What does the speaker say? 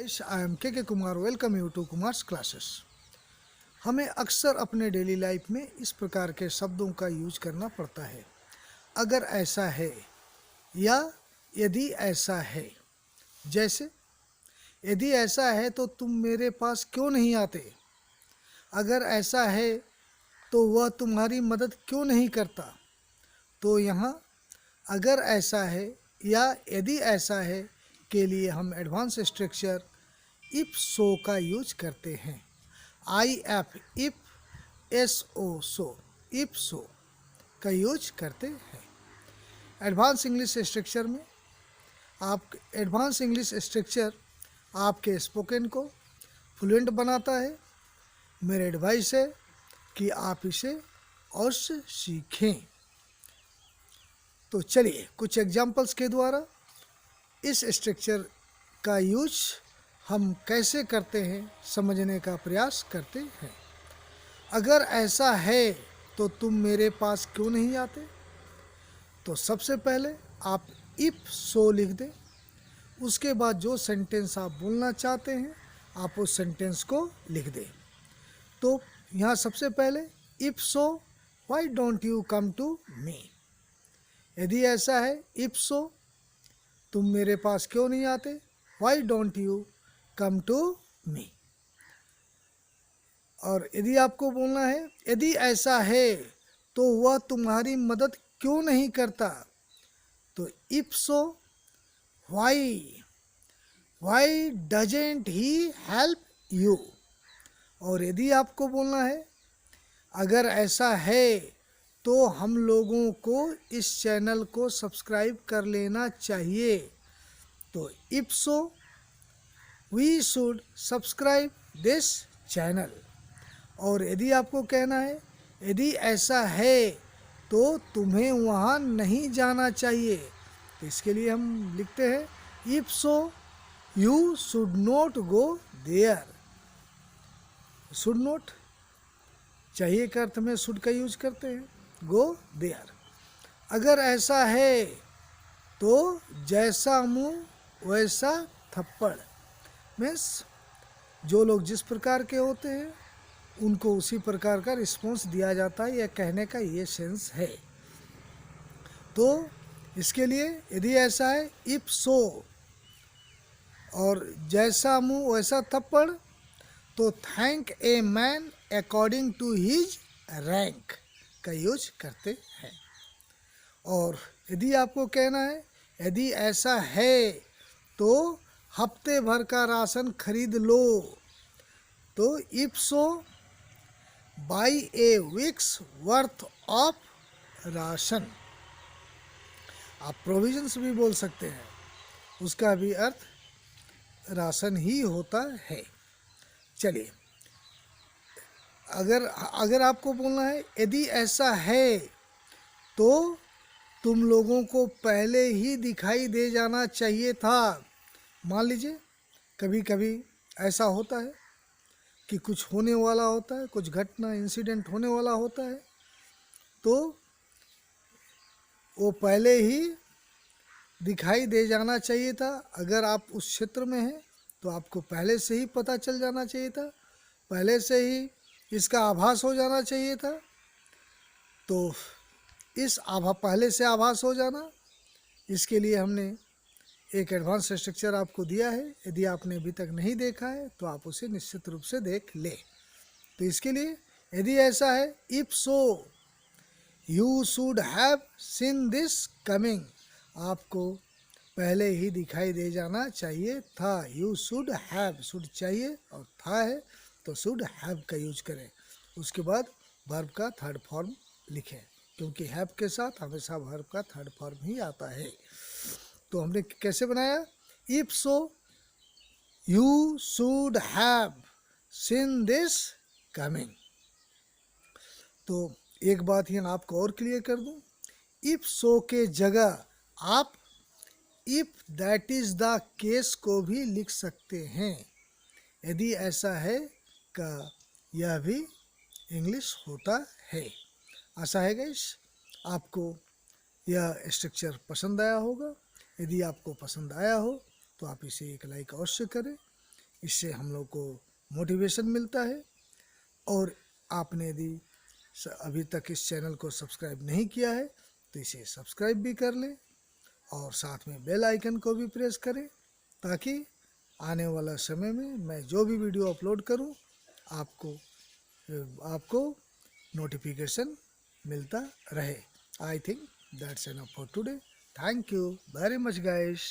guys, I am KK Kumar. Welcome you to Kumar's classes. हमें अक्सर अपने daily life में इस प्रकार के शब्दों का यूज करना पड़ता है। अगर ऐसा है या यदि ऐसा है। जैसे यदि ऐसा है तो तुम मेरे पास क्यों नहीं आते। अगर ऐसा है तो वह तुम्हारी मदद क्यों नहीं करता। तो यहाँ अगर ऐसा है या यदि ऐसा है के लिए हम एडवांस स्ट्रक्चर इफ सो का यूज करते हैं। I F if, S O so, if so का यूज करते हैं। एडवांस इंग्लिश स्ट्रक्चर में एडवांस इंग्लिश स्ट्रक्चर आपके स्पोकन को फ्लुएंट बनाता है। मेरा एडवाइस है कि आप इसे अवश्य सीखें। तो चलिए कुछ एग्जाम्पल्स के द्वारा इस स्ट्रक्चर का यूज हम कैसे करते हैं समझने का प्रयास करते हैं। अगर ऐसा है तो तुम मेरे पास क्यों नहीं आते। तो सबसे पहले आप इफ सो लिख दें। उसके बाद जो सेंटेंस आप बोलना चाहते हैं आप उस सेंटेंस को लिख दें। तो यहाँ सबसे पहले if so why don't you come to me. यदि ऐसा है इफ सो तुम मेरे पास क्यों नहीं आते। Why don't you come to me. और यदि आपको बोलना है यदि ऐसा है तो वह तुम्हारी मदद क्यों नहीं करता। तो if so why doesn't he help you. और यदि आपको बोलना है अगर ऐसा है तो हम लोगों को इस चैनल को सब्सक्राइब कर लेना चाहिए। तो if so we should subscribe this channel. और यदि आपको कहना है यदि ऐसा है तो तुम्हें वहाँ नहीं जाना चाहिए। तो इसके लिए हम लिखते हैं if so you should not go there. Should not चाहिए का अर्थ में शुड का यूज करते हैं, गो देयर। अगर ऐसा है तो जैसा मुंह वैसा थप्पड़। मीन्स जो लोग जिस प्रकार के होते हैं उनको उसी प्रकार का रिस्पॉन्स दिया जाता है। यह कहने का ये सेंस है। तो इसके लिए यदि ऐसा है इफ सो और जैसा मुंह वैसा थप्पड़ तो thank a man according to his rank का यूज करते हैं। और यदि आपको कहना है यदि ऐसा है तो हफ्ते भर का राशन खरीद लो। तो if so by A weeks worth of ration. आप प्रोविजंस भी बोल सकते हैं, उसका भी अर्थ राशन ही होता है। चलिए अगर आपको बोलना है यदि ऐसा है तो तुम लोगों को पहले ही दिखाई दे जाना चाहिए था। मान लीजिए कभी कभी ऐसा होता है कि कुछ होने वाला होता है, कुछ घटना इंसिडेंट होने वाला होता है तो वो पहले ही दिखाई दे जाना चाहिए था। अगर आप उस क्षेत्र में हैं तो आपको पहले से ही पता चल जाना चाहिए था, पहले से ही इसका आभास हो जाना चाहिए था। तो इस पहले से आभास हो जाना, इसके लिए हमने एक एडवांस स्ट्रक्चर आपको दिया है। यदि आपने अभी तक नहीं देखा है तो आप उसे निश्चित रूप से देख ले। तो इसके लिए यदि ऐसा है if so you should have seen this coming. आपको पहले ही दिखाई दे जाना चाहिए था। यू शुड हैव, शुड चाहिए और था है तो शुड हैव का यूज करें। उसके बाद वर्ब का थर्ड फॉर्म लिखें, क्योंकि हैव के साथ हमेशा वर्ब का थर्ड फॉर्म ही आता है। तो हमने कैसे बनाया if so you should have seen this coming. तो एक बात यहाँ आपको और क्लियर कर दूं, इफ सो के जगह आप if that is the case को भी लिख सकते हैं। यदि ऐसा है का यह भी इंग्लिश होता है। आशा है गाइस आपको यह स्ट्रक्चर पसंद आया होगा। यदि आपको पसंद आया हो तो आप इसे एक लाइक अवश्य करें। इससे हम लोग को मोटिवेशन मिलता है। और आपने यदि अभी तक इस चैनल को सब्सक्राइब नहीं किया है तो इसे सब्सक्राइब भी कर लें और साथ में बेल आइकन को भी प्रेस करें, ताकि आने वाला समय में मैं जो भी वीडियो अपलोड करूं आपको नोटिफिकेशन मिलता रहे। I think that's enough for today. Thank you very much guys.